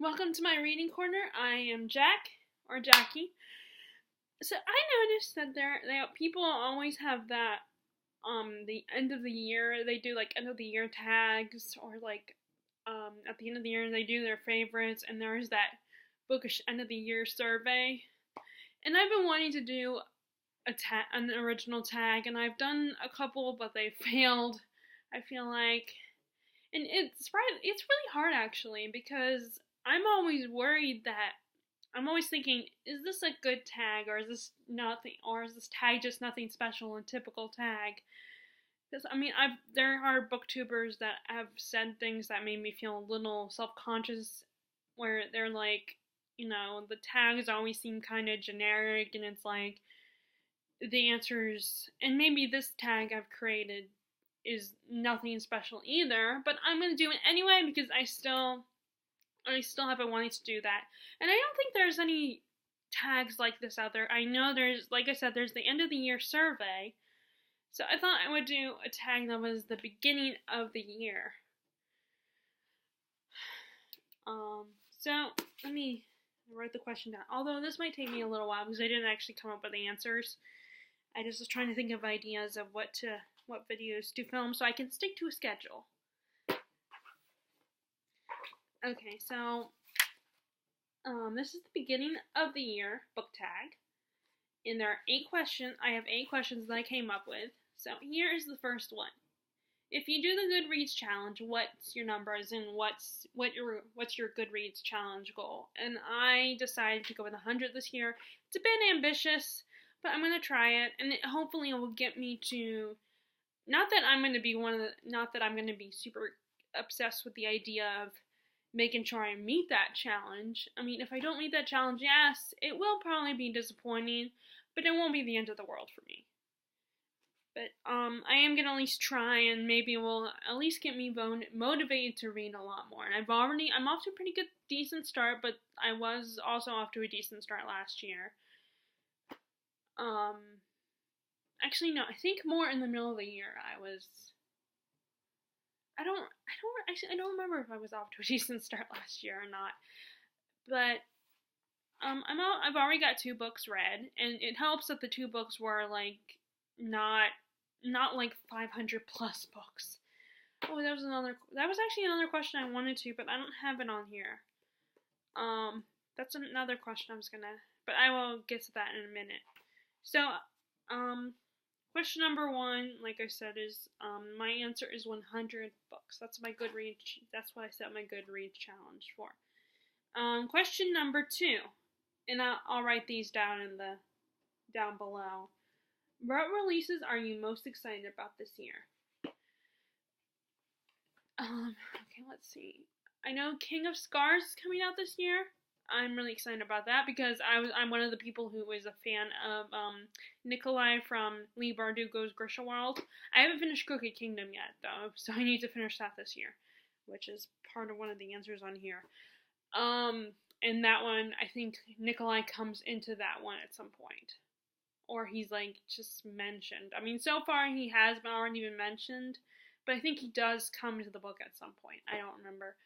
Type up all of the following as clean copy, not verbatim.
Welcome to my reading corner. I am Jack, or Jackie. So I noticed that people always have that the end of the year they do like end of the year tags, or like at the end of the year they do their favorites, and there's that bookish end of the year survey. And I've been wanting to do an original tag, and I've done a couple, but they failed. I feel like, and it's really hard actually, because I'm always worried that I'm always thinking, is this a good tag, or is this nothing, or is this tag just nothing special and typical tag? Because there are booktubers that have said things that made me feel a little self-conscious, where they're like, the tags always seem kind of generic, and it's like the answers, and maybe this tag I've created is nothing special either, but I'm gonna do it anyway because I still have been wanting to do that. And I don't think there's any tags like this out there. I know there's, like I said, there's the end of the year survey. So I thought I would do a tag that was the beginning of the year. So let me write the question down. Although this might take me a little while because I didn't actually come up with the answers. I just was trying to think of ideas of what videos to film so I can stick to a schedule. Okay, so this is the beginning of the year book tag, and there are 8 questions. I have 8 questions that I came up with. So here is the first one. If you do the Goodreads challenge, what's your numbers, and what's your Goodreads challenge goal? And I decided to go with 100 this year. It's a bit ambitious, but I'm gonna try it, and hopefully it will get me to. Not that I'm gonna be super obsessed with the idea of making sure I meet that challenge. I mean, if I don't meet that challenge, yes, it will probably be disappointing, but it won't be the end of the world for me. But I am gonna at least try, and maybe it will at least get me motivated to read a lot more. And I'm off to a pretty decent start, but I was also off to a decent start last year. Actually, no, I think more in the middle of the year I don't remember if I was off to a decent start last year or not. But I've already got 2 books read, and it helps that the 2 books were like not like 500 plus books. Oh, that was actually another question I wanted to, but I don't have it on here. That's another question but I will get to that in a minute. So, question number 1, like I said, is my answer is 100 books. That's my Goodreads. That's what I set my Goodreads challenge for. Question number 2, and I'll write these down down below. What releases are you most excited about this year? Okay, let's see. I know King of Scars is coming out this year. I'm really excited about that because I'm one of the people who is a fan of Nikolai from Leigh Bardugo's Grishaworld. I haven't finished Crooked Kingdom yet though, so I need to finish that this year, which is part of one of the answers on here. And that one, I think Nikolai comes into that one at some point, or he's like just mentioned. I mean, so far he has already been mentioned, but I think he does come into the book at some point. I don't remember.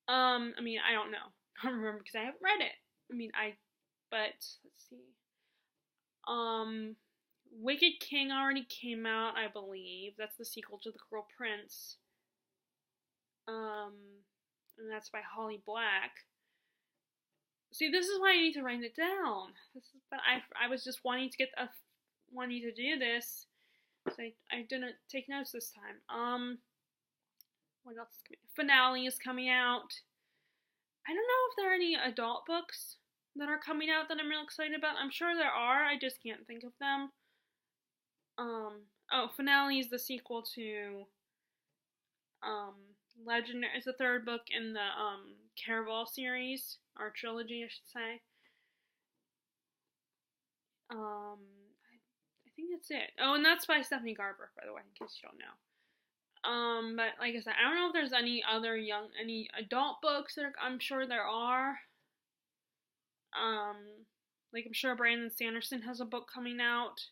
I don't know. I don't remember because I haven't read it. But let's see. Wicked King already came out, I believe. That's the sequel to The Cruel Prince. And that's by Holly Black. See, this is why I need to write it down. But I was just wanting to do this, so I didn't take notes this time. What else is coming? Finale is coming out. I don't know if there are any adult books that are coming out that I'm real excited about. I'm sure there are, I just can't think of them. Finale is the sequel to Legendary. It's the 3rd book in the Caraval series, or trilogy, I should say. I think that's it. Oh, and that's by Stephanie Garber, by the way, in case you don't know. But like I said, I don't know if there's any adult books I'm sure there are. Like I'm sure Brandon Sanderson has a book coming out.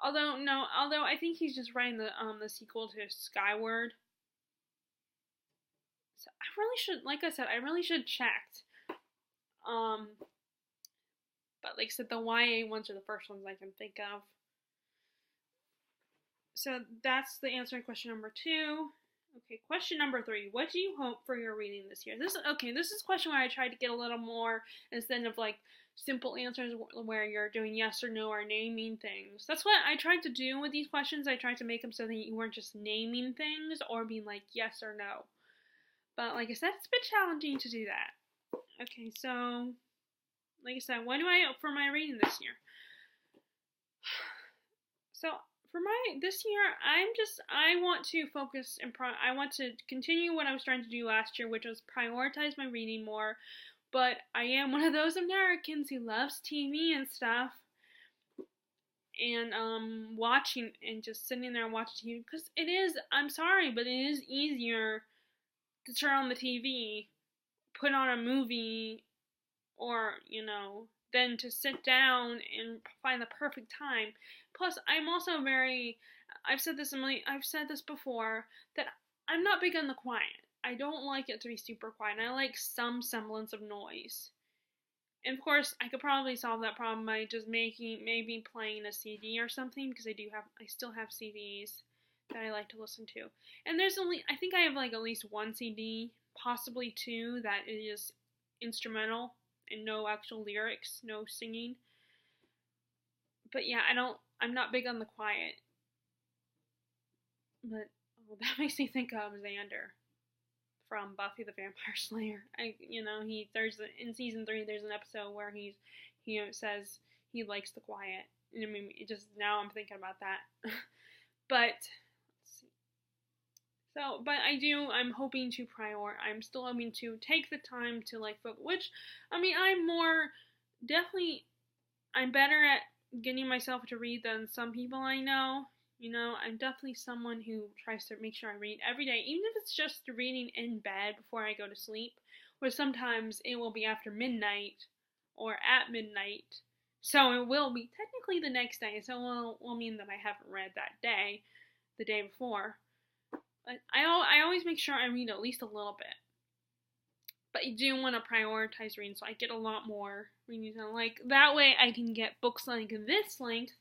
Although I think he's just writing the sequel to Skyward. So I really should, like I said, I really should check. But like I said, the YA ones are the first ones I can think of. So that's the answer to question number 2. Okay, question number 3. What do you hope for your reading this year? This is a question where I tried to get a little more instead of like simple answers where you're doing yes or no or naming things. That's what I tried to do with these questions. I tried to make them so that you weren't just naming things or being like yes or no. But like I said, it's a bit challenging to do that. Okay, so like I said, what do I hope for my reading this year? So for this year, I want to focus and I want to continue what I was trying to do last year, which was prioritize my reading more. But I am one of those Americans who loves TV and stuff, and watching and just sitting there and watching TV because it is. I'm sorry, but it is easier to turn on the TV, put on a movie, or than to sit down and find the perfect time. Plus, I'm also I've said this before, that I'm not big on the quiet. I don't like it to be super quiet. I like some semblance of noise. And of course, I could probably solve that problem by just maybe playing a CD or something, because I still have CDs that I like to listen to. And I think I have like at least one CD, possibly 2, that is instrumental and no actual lyrics, no singing. But yeah, I'm not big on the quiet. But that makes me think of Xander from Buffy the Vampire Slayer. In season 3 there's an episode where he says he likes the quiet. And I mean, now I'm thinking about that. But let's see. So, but I'm hoping to I'm still hoping to take the time to like focus, which, I mean, I'm better at getting myself to read than some people I know. I'm definitely someone who tries to make sure I read every day, even if it's just reading in bed before I go to sleep, or sometimes it will be after midnight or at midnight. So it will be technically the next day, so it will mean that I haven't read that day, the day before. But I always make sure I read at least a little bit. But I do want to prioritize reading, so I get a lot more reading done. Like, that way I can get books like this length,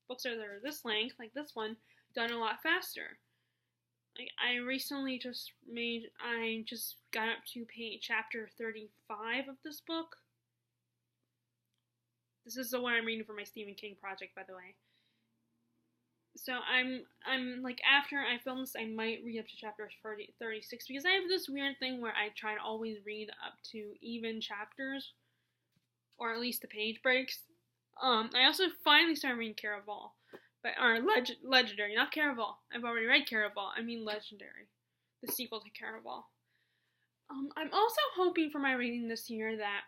books that are this length, like this one, done a lot faster. Like, I just got up to chapter 35 of this book. This is the one I'm reading for my Stephen King project, by the way. So I'm like, after I film this, I might read up to chapter 36, because I have this weird thing where I try to always read up to even chapters, or at least the page breaks. I also finally started reading Caraval, Legendary, not Caraval. I've already read Caraval. I mean Legendary, the sequel to Caraval. I'm also hoping for my reading this year that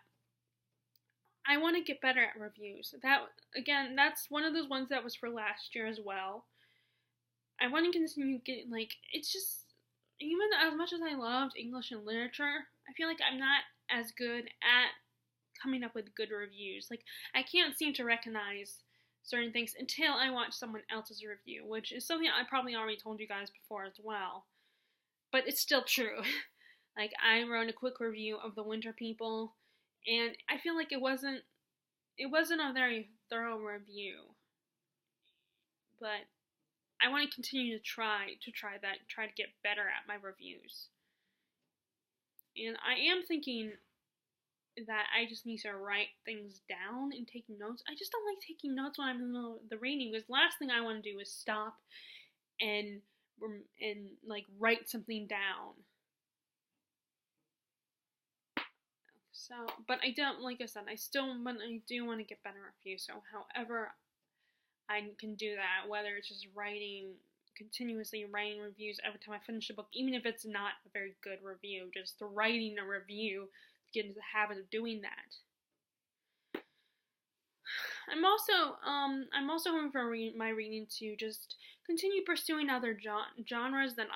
I want to get better at reviews. That's one of those ones that was for last year as well. I want to continue getting, it's just, even as much as I loved English and literature, I feel like I'm not as good at coming up with good reviews. Like, I can't seem to recognize certain things until I watch someone else's review, which is something I probably already told you guys before as well. But it's still true. Like, I wrote a quick review of The Winter People, and I feel like it wasn't a very thorough review. But I want to continue to try to get better at my reviews. And I am thinking that I just need to write things down and take notes. I just don't like taking notes when I'm in the reading, because the last thing I want to do is stop and like write something down. So, but I don't, like I said, I do want to get better at reviews. So, however I can do that, whether it's just continuously writing reviews every time I finish a book, even if it's not a very good review, just writing a review, get into the habit of doing that. I'm also hoping for my reading to just continue pursuing other genres that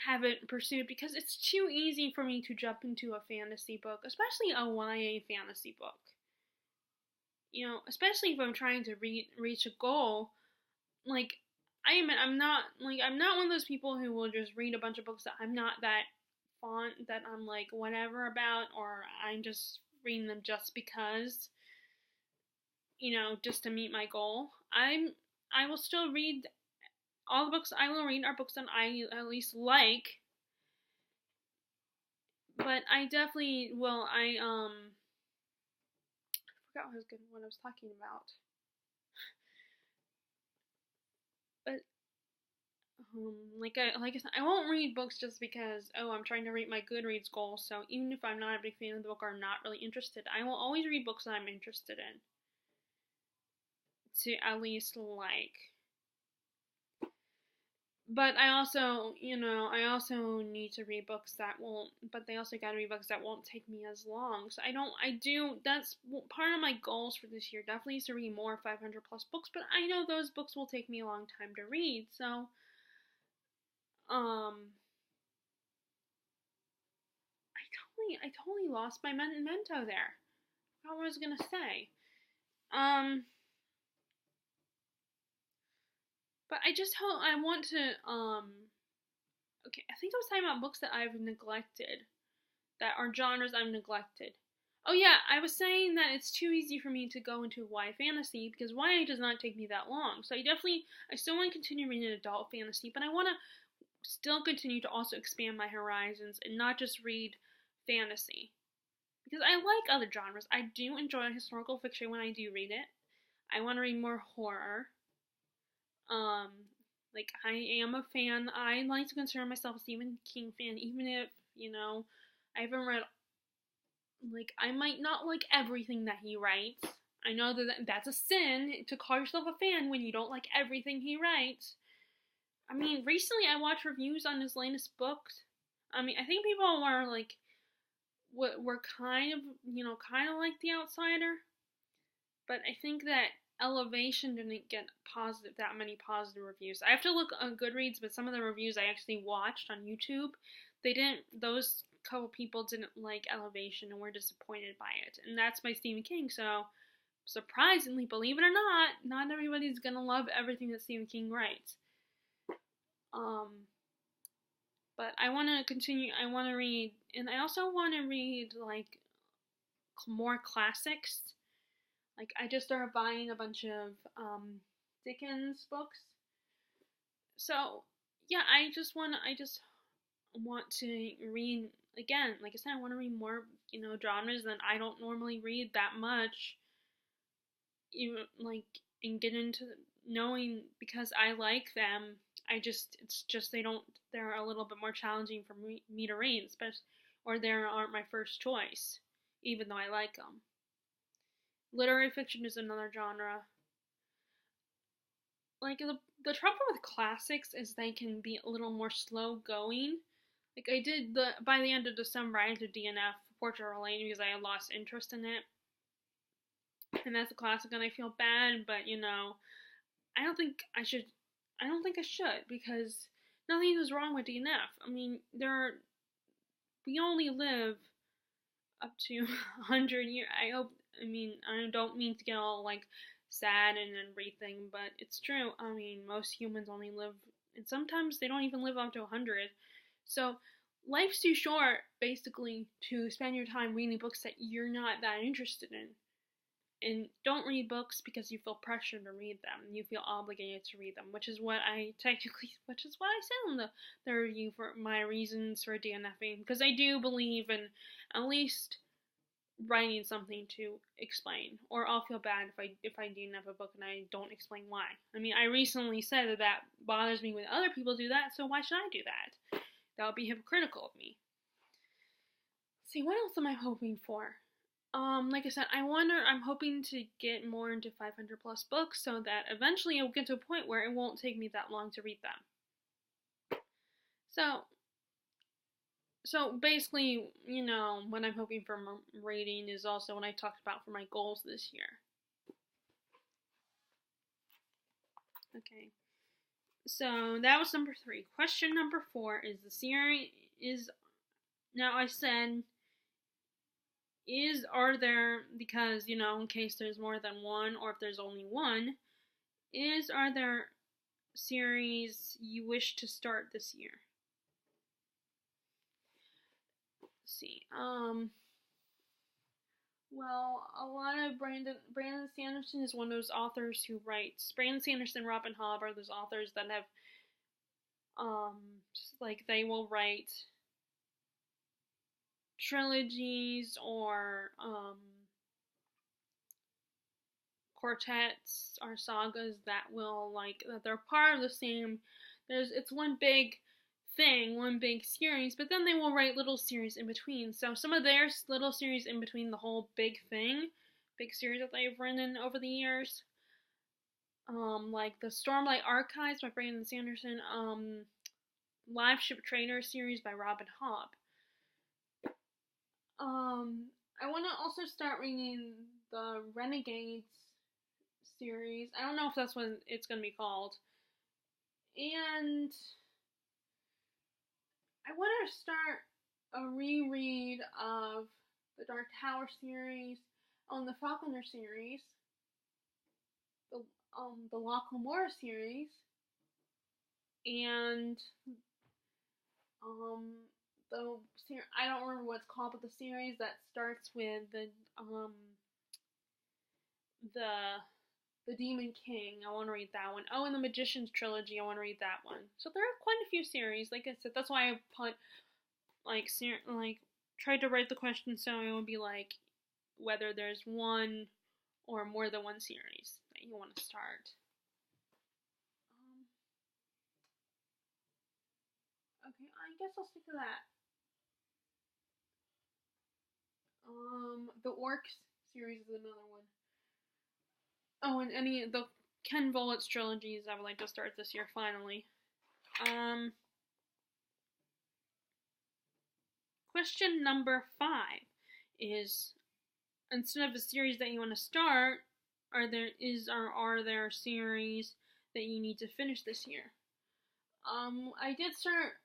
haven't pursued, because it's too easy for me to jump into a fantasy book, especially a YA fantasy book. Especially if I'm trying to reach a goal. Like, I'm not one of those people who will just read a bunch of books that I'm not that font that I'm like whatever about, or I'm just reading them just because, just to meet my goal. I will still read all the books I will read are books that I at least like, but I definitely will. I forgot what I was talking about, but like I said, I won't read books just because I'm trying to reach my Goodreads goal. So even if I'm not a big fan of the book or I'm not really interested, I will always read books that I'm interested in to at least like. But I also need to read books that won't, but they also gotta read books that won't take me as long. So that's part of my goals for this year. Definitely is to read more 500 plus books, but I know those books will take me a long time to read. So, I totally lost my memento there. I forgot what I was gonna say. But I just hope I want to, okay, I think I was talking about books that I've neglected, that are genres I've neglected. Oh yeah, I was saying that it's too easy for me to go into YA fantasy because YA does not take me that long. So I still want to continue reading adult fantasy, but I want to still continue to also expand my horizons and not just read fantasy. Because I like other genres. I do enjoy historical fiction when I do read it. I want to read more horror. Like I am a fan. I like to consider myself a Stephen King fan, even if, I haven't read, like, I might not like everything that he writes. I know that that's a sin to call yourself a fan when you don't like everything he writes. I mean, recently I watched reviews on his latest books. I mean, I think people were like, were kind of like The Outsider. But I think that Elevation didn't get that many positive reviews. I have to look on Goodreads, but some of the reviews I actually watched on YouTube, those couple people didn't like Elevation and were disappointed by it. And that's by Stephen King, so surprisingly, believe it or not everybody's gonna love everything that Stephen King writes. But I want to continue, I want to read, and I also want to read, like, more classics. Like, I just started buying a bunch of Dickens books. So, yeah, I just want to read, again, like I said, I want to read more, genres that I don't normally read that much. Even, like, and get into knowing, because I like them, it's just they're a little bit more challenging for me to read, especially, or they aren't my first choice, even though I like them. Literary fiction is another genre. Like, the trouble with classics is they can be a little more slow going. Like, by the end of December, I did DNF, Portrait of a Lady, because I had lost interest in it. And that's a classic, and I feel bad, but, I don't think I should, because nothing is wrong with DNF. I mean, we only live up to 100 years. I don't mean to get all, like, sad and everything, but it's true. I mean, most humans only live, and sometimes they don't even live up to 100. So, life's too short, basically, to spend your time reading books that you're not that interested in. And don't read books because you feel pressure to read them. You feel obligated to read them, which is what I said in the review for my reasons for DNFing. Because I do believe in at least writing something to explain, or I'll feel bad if I DNF a book and I don't explain why. I mean, I recently said that bothers me when other people do that, so why should I do that? That would be hypocritical of me. Let's see, what else am I hoping for? Like I said, I'm hoping to get more into 500 plus books so that eventually it will get to a point where it won't take me that long to read them. So basically, what I'm hoping for reading is also what I talked about for my goals this year. Okay. So that was number 3. Question number 4 is the series now I said are there, because, in case there's more than one, or if there's only one, are there series you wish to start this year? let's see. Well, a lot of Brandon Sanderson is one of those authors who writes. Brandon Sanderson, Robin Hobb are those authors that have just like they will write trilogies or quartets or sagas that will like that they're part of the same. It's one big thing, one big series, but then they will write little series in between. So some of their little series in between the whole big thing, big series that they've written over the years, like the Stormlight Archives by Brandon Sanderson, Live Ship Trader series by Robin Hobb. I want to also start reading the Renegades series. I don't know if that's what it's going to be called. And I want to start a reread of the Dark Tower series, on the Falconer series, the Loch Lamora series, and I don't remember what it's called, but the series that starts with the Demon King. I want to read that one. Oh, and the Magician's Trilogy. I want to read that one. So there are quite a few series. Like I said, that's why I put tried to write the question so it would be like whether there's one or more than one series that you want to start. Okay, I guess I'll stick to that. The Orcs series is another one. Oh, and any the Ken Follett's trilogies I would like to start this year finally. Question number 5 is, instead of a series that you want to start, are there series that you need to finish this year? I did start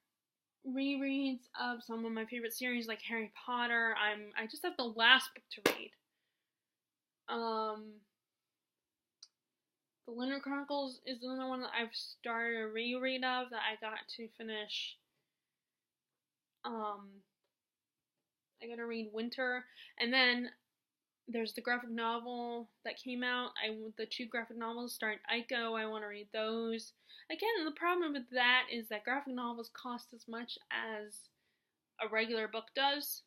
rereads of some of my favorite series like Harry Potter. I just have the last book to read. The Lunar Chronicles is another one that I've started a reread of that I got to finish. I gotta read Winter, and then there's the graphic novel that came out. The 2 graphic novels starring Aiko. I want to read those. Again, the problem with that is that graphic novels cost as much as a regular book does.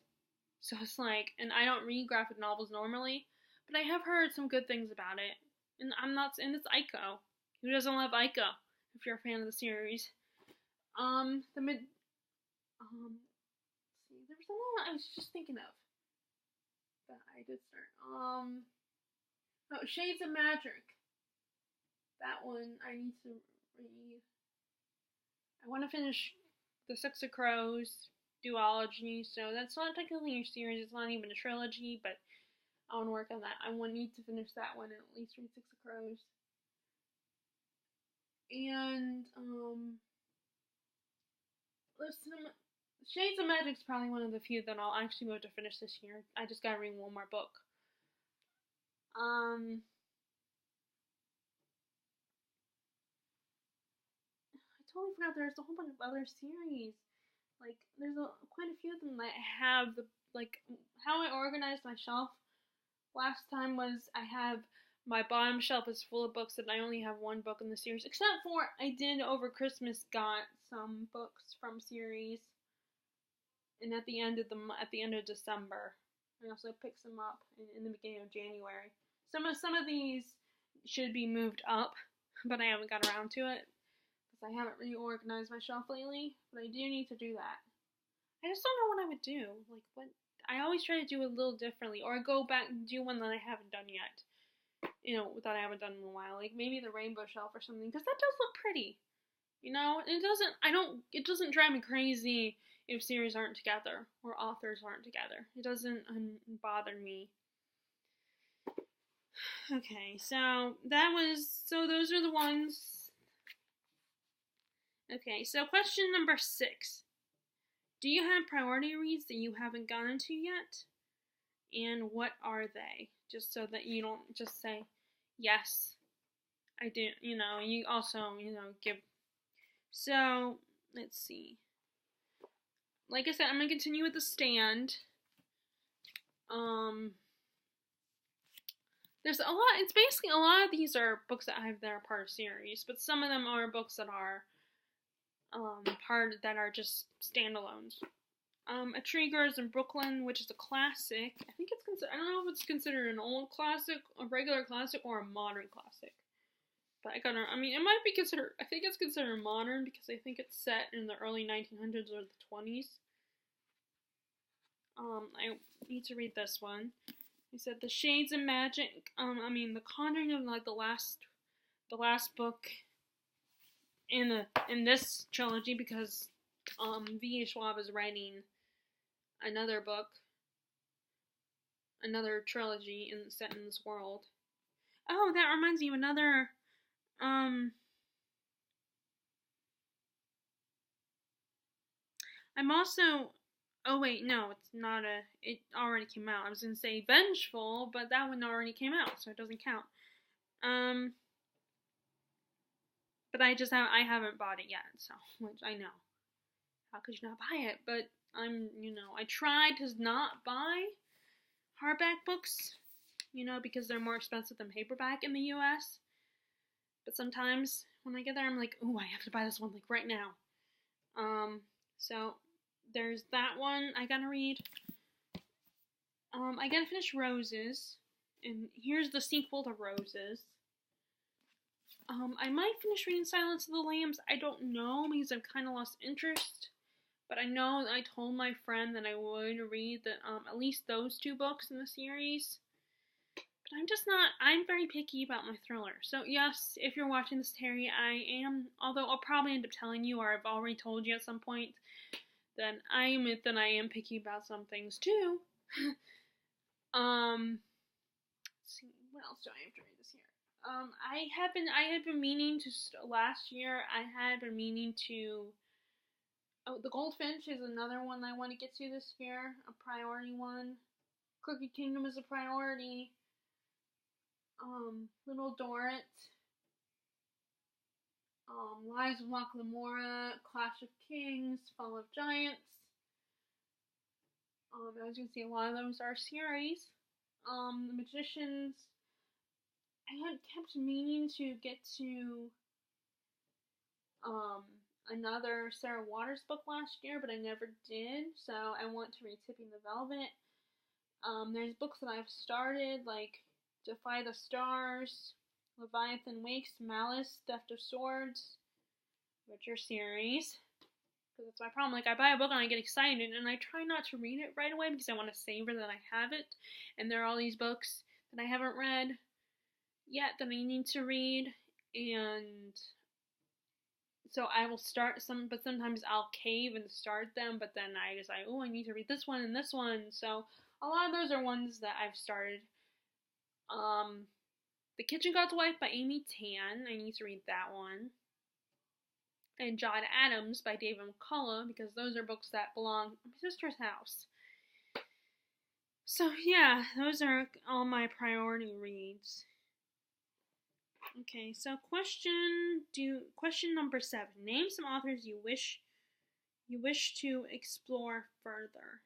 So it's like, and I don't read graphic novels normally, but I have heard some good things about it. And it's Aiko. Who doesn't love Aiko if you're a fan of the series? There was another one I was just thinking of that I did start. Shades of Magic. That one I need to read. I want to finish the Six of Crows duology, so that's not technically a series. It's not even a trilogy, but I want to work on that. I need to finish that one and at least read Six of Crows. And Shades of Magic is probably one of the few that I'll actually be able to finish this year. I just gotta read one more book. I totally forgot there's a whole bunch of other series. Like, there's quite a few of them that have how I organized my shelf last time was I have my bottom shelf is full of books and I only have one book in the series, except for I did over Christmas got some books from series, and at the end of December, I also picked some up in the beginning of January. Some of these should be moved up, but I haven't got around to it because I haven't reorganized my shelf lately. But I do need to do that. I just don't know what I would do. Like, what I always try to do it a little differently, or go back and do one that I haven't done yet. That I haven't done in a while, like maybe the rainbow shelf or something, because that does look pretty. It doesn't drive me crazy if series aren't together or authors aren't together. It doesn't bother me. Okay, so those are the ones. Okay, so question number 6. Do you have priority reads that you haven't gotten to yet? And what are they? Just so that you don't just say, yes, I do. You also, give. So, let's see. like I said, I'm gonna continue with The Stand. There's a lot. It's basically a lot of these are books that are part of series, but some of them are books that are that are just standalones. A Tree Grows in Brooklyn, which is a classic. I think it's considered. I don't know if it's considered an old classic, a regular classic, or a modern classic. But it might be considered. I think it's considered modern because I think it's set in the early 1900s or the 20s. I need to read this one. He said The Shades of Magic. The Conjuring of like the last book in this trilogy, because V. Schwab is writing another book, another trilogy set in this world. Oh, that reminds me of another. I'm also. Oh wait, no, it's not a. It already came out. I was gonna say Vengeful, but that one already came out, so it doesn't count. But I haven't bought it yet, so which I know. How could you not buy it? But I try to not buy hardback books, because they're more expensive than paperback in the U.S. But sometimes when I get there, I'm like, ooh, I have to buy this one like right now. So there's that one I gotta read. I gotta finish Roses, and here's the sequel to Roses. I might finish reading Silence of the Lambs. I don't know because I've kind of lost interest. But I know I told my friend that I would read at least those 2 books in the series. But I'm just not. I'm very picky about my thriller. So yes, if you're watching this, Terry, I am. Although I'll probably end up telling you, or I've already told you at some point, that I admit that I am picky about some things too. Let's see, what else do I have to read this year? I had been meaning to last year. I had been meaning to. Oh, The Goldfinch is another one I want to get to this year. A priority one. Crooked Kingdom is a priority. Little Dorrit. Lives of Locke Lamora. Clash of Kings. Fall of Giants. As you can see, a lot of those are series. The Magicians. I had kept meaning to get to another Sarah Waters book last year, but I never did, so I want to read Tipping the Velvet. There's books that I've started, like Defy the Stars, Leviathan Wakes, Malice, Theft of Swords, which are series. Because that's my problem. Like, I buy a book and I get excited, and I try not to read it right away because I want to savor that I have it. And there are all these books that I haven't read yet that I need to read, and so I will start some, but sometimes I'll cave and start them, but then I decide, oh, I need to read this one and this one. So a lot of those are ones that I've started. The Kitchen God's Wife by Amy Tan. I need to read that one. And John Adams by David McCullough, because those are books that belong in my sister's house. So yeah, those are all my priority reads. Okay, so question number 7. Name some authors you wish to explore further.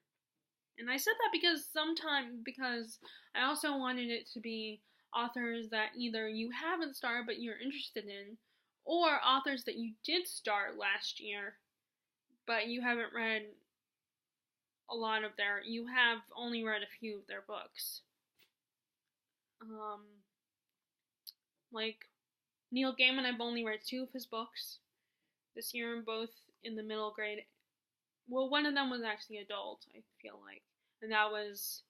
And I said that because I also wanted it to be authors that either you haven't started but you're interested in, or authors that you did start last year but you haven't read you have only read a few of their books. Like Neil Gaiman, I've only read 2 of his books this year, both in the middle grade. Well, one of them was actually adult, I feel like, and that was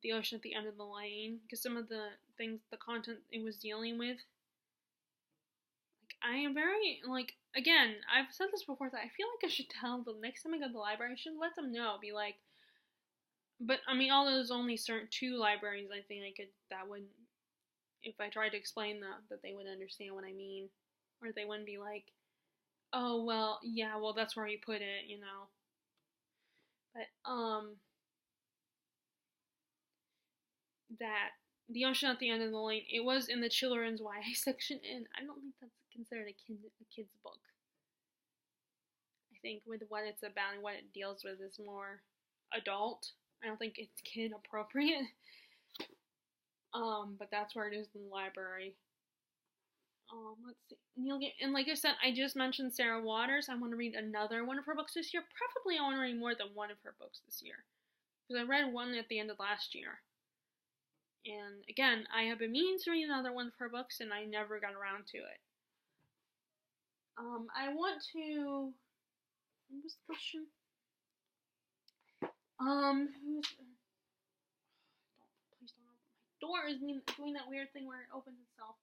The Ocean at the End of the Lane, because some of the content it was dealing with, I am very, again, I've said this before, that I feel like I should tell the next time I go to the library, I should let them know, be like, but, all those only certain 2 libraries, I think that would, if I tried to explain that they would understand what I mean, or they wouldn't be like, oh, well, yeah, well, that's where you put it, But, that The Ocean at the End of the Lane, it was in the children's YA section, and I don't think that's considered a kid's book. I think with what it's about and what it deals with is more adult. I don't think it's kid appropriate. But that's where it is in the library. Let's see. And like I said, I just mentioned Sarah Waters. I want to read another one of her books this year. Preferably, I want to read more than one of her books this year, because I read one at the end of last year. And again, I have been meaning to read another one of her books, and I never got around to it. I want to. What was the question? Who's? Please don't open my door. Is doing that weird thing where it opens itself.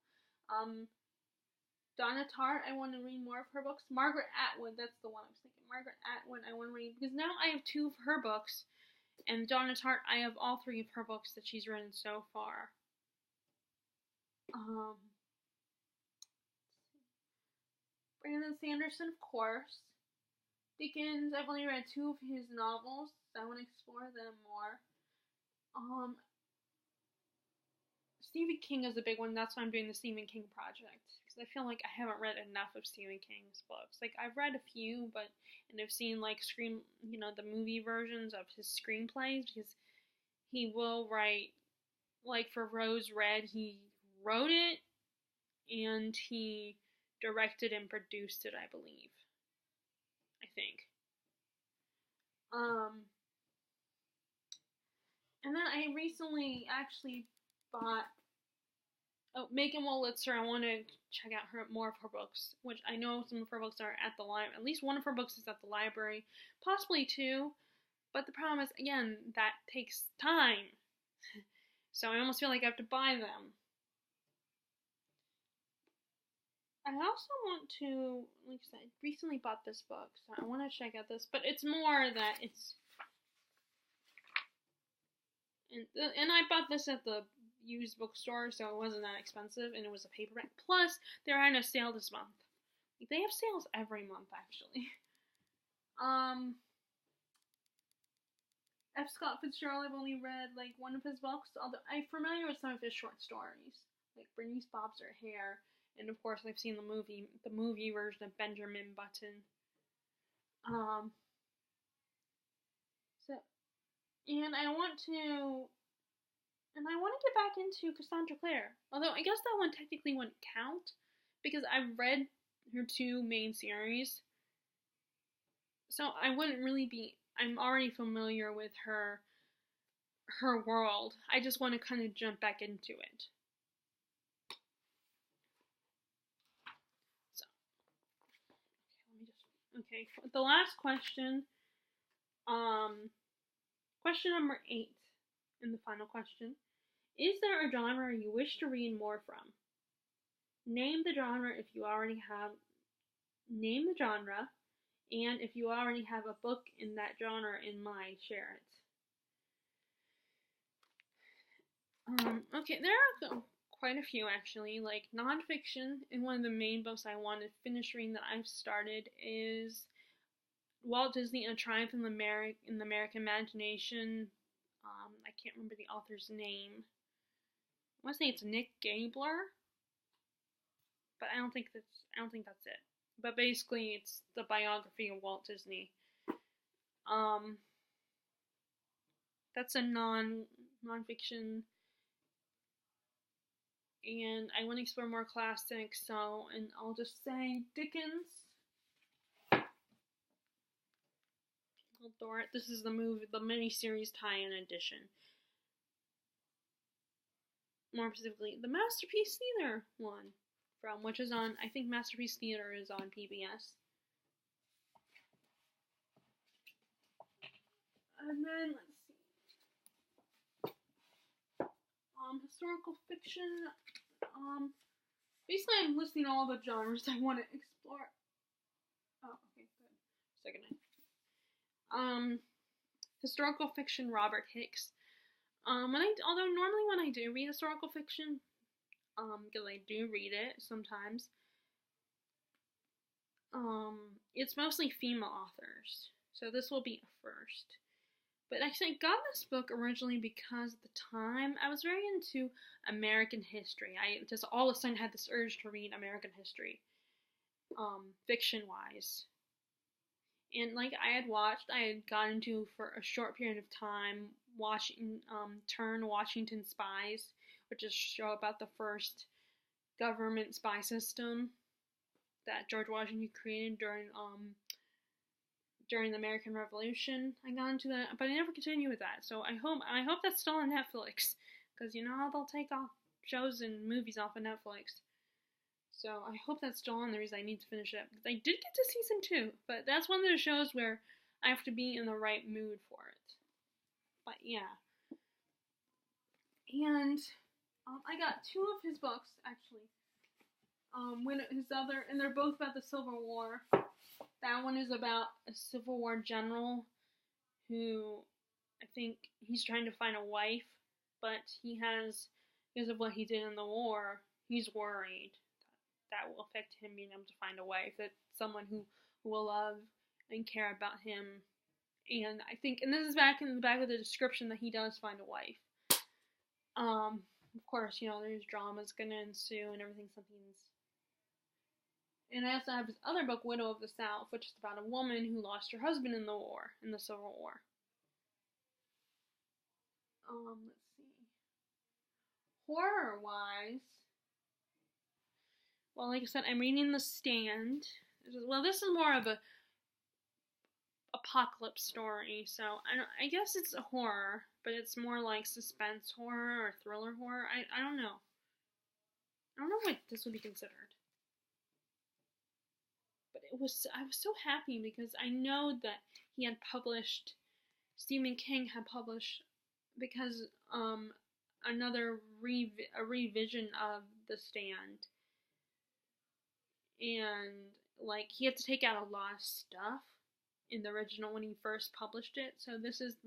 Donna Tartt, I want to read more of her books. Margaret Atwood, that's the one I was thinking. Margaret Atwood, I want to read, because now I have 2 of her books, and Donna Tartt, I have all 3 of her books that she's written so far. Brandon Sanderson, of course. Dickens, I've only read 2 of his novels, so I want to explore them more. Stephen King is a big one. That's why I'm doing the Stephen King project, because I feel like I haven't read enough of Stephen King's books. Like, I've read a few, and I've seen like the movie versions of his screenplays, because he will write, like for Rose Red, he wrote it and he directed and produced it, I believe. I think. And then I recently actually bought Megan Wolitzer. I want to check out more of her books, which I know some of her books are at the library. At least one of her books is at the library, possibly 2. But the problem is, again, that takes time. So I almost feel like I have to buy them. I also want to, like I said, recently bought this book, so I want to check out this. But it's more that it's, and I bought this at the used bookstore, so it wasn't that expensive, and it was a paperback. Plus, they're having a sale this month. They have sales every month, actually. F. Scott Fitzgerald, I've only read like one of his books, although I'm familiar with some of his short stories, like Bernice Bobs Her Hair, and of course I've seen the movie version of Benjamin Button. And I want to get back into Cassandra Clare. Although I guess that one technically wouldn't count, because I've read her 2 main series. So I wouldn't really be, I'm already familiar with her world. I just want to kind of jump back into it. So, okay, the last question, question number 8, and the final question. Is there a genre you wish to read more from? Name the genre if you already have. Name the genre, and if you already have a book in that genre in mind, share it. Okay, there are quite a few actually. Like nonfiction, and one of the main books I want to finish reading that I've started is Walt Disney and a Triumph in the American Imagination. I can't remember the author's name. I want to say it's Nick Gabler, but I don't think that's it. But basically, it's the biography of Walt Disney. That's a nonfiction, and I want to explore more classics. So, and I'll just say Dickens. Adore it. This is the miniseries tie-in edition. More specifically, the Masterpiece Theater one, which is on, I think Masterpiece Theater is on PBS. And then, let's see. Historical fiction. Basically, I'm listing all the genres I want to explore. Oh, okay, good. Second. Historical fiction, Robert Hicks. Although normally when I do read historical fiction, because I do read it sometimes, it's mostly female authors. So this will be a first. But actually, I got this book originally because at the time I was very into American history. I just all of a sudden had this urge to read American history, fiction-wise. And like I had gotten into for a short period of time watching Turn Washington Spies, which is a show about the first government spy system that George Washington created during the American Revolution. I got into that, but I never continued with that. So I hope that's still on Netflix, because you know how they'll take off shows and movies off of Netflix. So I hope that's still on. The reason I need to finish it, because I did get to season 2, but that's one of those shows where I have to be in the right mood for it. But yeah, and I got 2 of his books actually. When his other, and they're both about the Civil War. That one is about a Civil War general who, I think he's trying to find a wife, but because of what he did in the war, he's worried that will affect him being able to find a wife, that someone who will love and care about him. And I think, and this is back in the back of the description, that he does find a wife. Of course, you know, there's drama's gonna ensue and everything. And I also have his other book, Widow of the South, which is about a woman who lost her husband in the Civil War. Let's see. Horror-wise, well, like I said, I'm reading The Stand. Well, this is more of a apocalypse story, so I guess it's a horror, but it's more like suspense horror or thriller horror. I don't know. I don't know what this would be considered. But I was so happy because I know that Stephen King had published, because a revision of The Stand, and like he had to take out a lot of stuff in the original when he first published it. So this is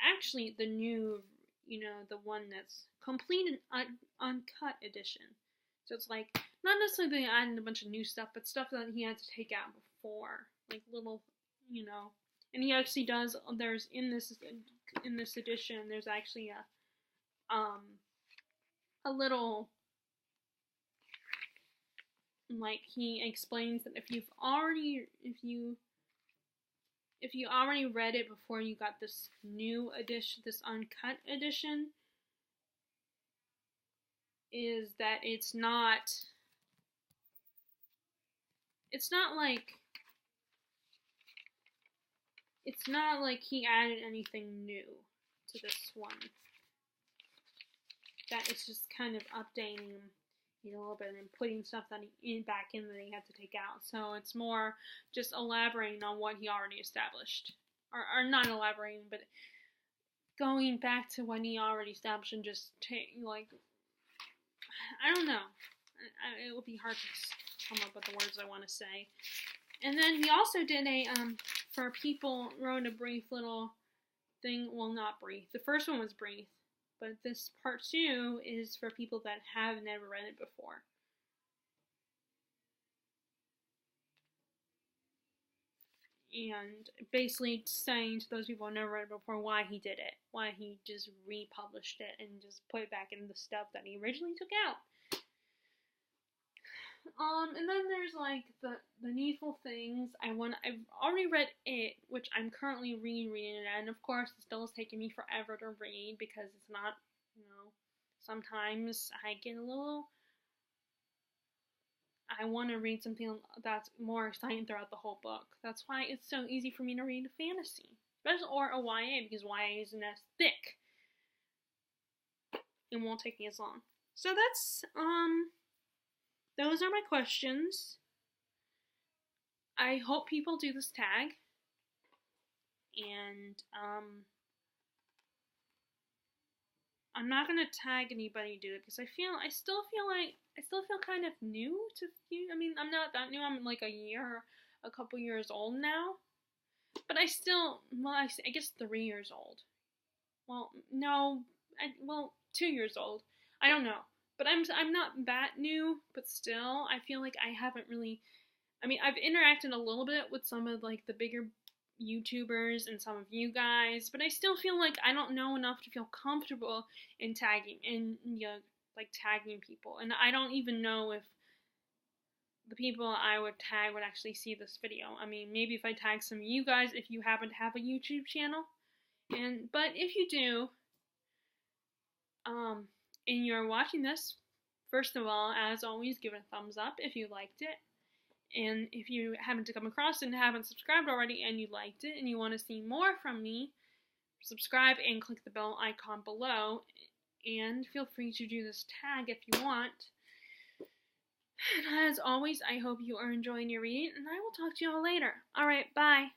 actually the new, you know, the one that's complete and uncut edition. So it's like, not necessarily they added a bunch of new stuff, but stuff that he had to take out before, like little, you know. And he actually does. There's in this edition, there's actually a little, like, he explains that if you already read it before you got this new edition, this uncut edition, is that it's not like he added anything new to this one. That it's just kind of updating, you know, a little bit and putting stuff back in that he had to take out. So it's more just elaborating on what he already established, or not elaborating, but going back to what he already established and just I don't know. It would be hard to come up with the words I want to say. And then he also did for people, wrote a brief little thing. Well, not brief. The first one was brief. But this part 2 is for people that have never read it before. And basically saying to those people who never read it before why he did it. Why he just republished it and just put it back in the stuff that he originally took out. And then there's like the Needful Things. I've already read it, which I'm currently rereading it, and of course it still is taking me forever to read because it's not, you know, sometimes I get a little, I want to read something that's more exciting throughout the whole book. That's why it's so easy for me to read a fantasy, especially or a YA, because YA isn't as thick. It won't take me as long. So that's those are my questions. I hope people do this tag. And I'm not gonna tag anybody do it because I still feel kind of new to you. I mean, I'm not that new. I'm like a couple years old now. But I guess 3 years old. Well, no, 2 years old. I don't know. But I'm not that new, but still, I feel like I haven't really, I mean, I've interacted a little bit with some of, like, the bigger YouTubers and some of you guys, but I still feel like I don't know enough to feel comfortable in tagging, and, you know, like, tagging people, and I don't even know if the people I would tag would actually see this video. I mean, maybe if I tag some of you guys, if you happen to have a YouTube channel, but if you do, and you're watching this, first of all, as always, give it a thumbs up if you liked it. And if you happen to come across and haven't subscribed already and you liked it and you want to see more from me, subscribe and click the bell icon below. And feel free to do this tag if you want. And as always, I hope you are enjoying your reading, and I will talk to you all later. Alright, bye.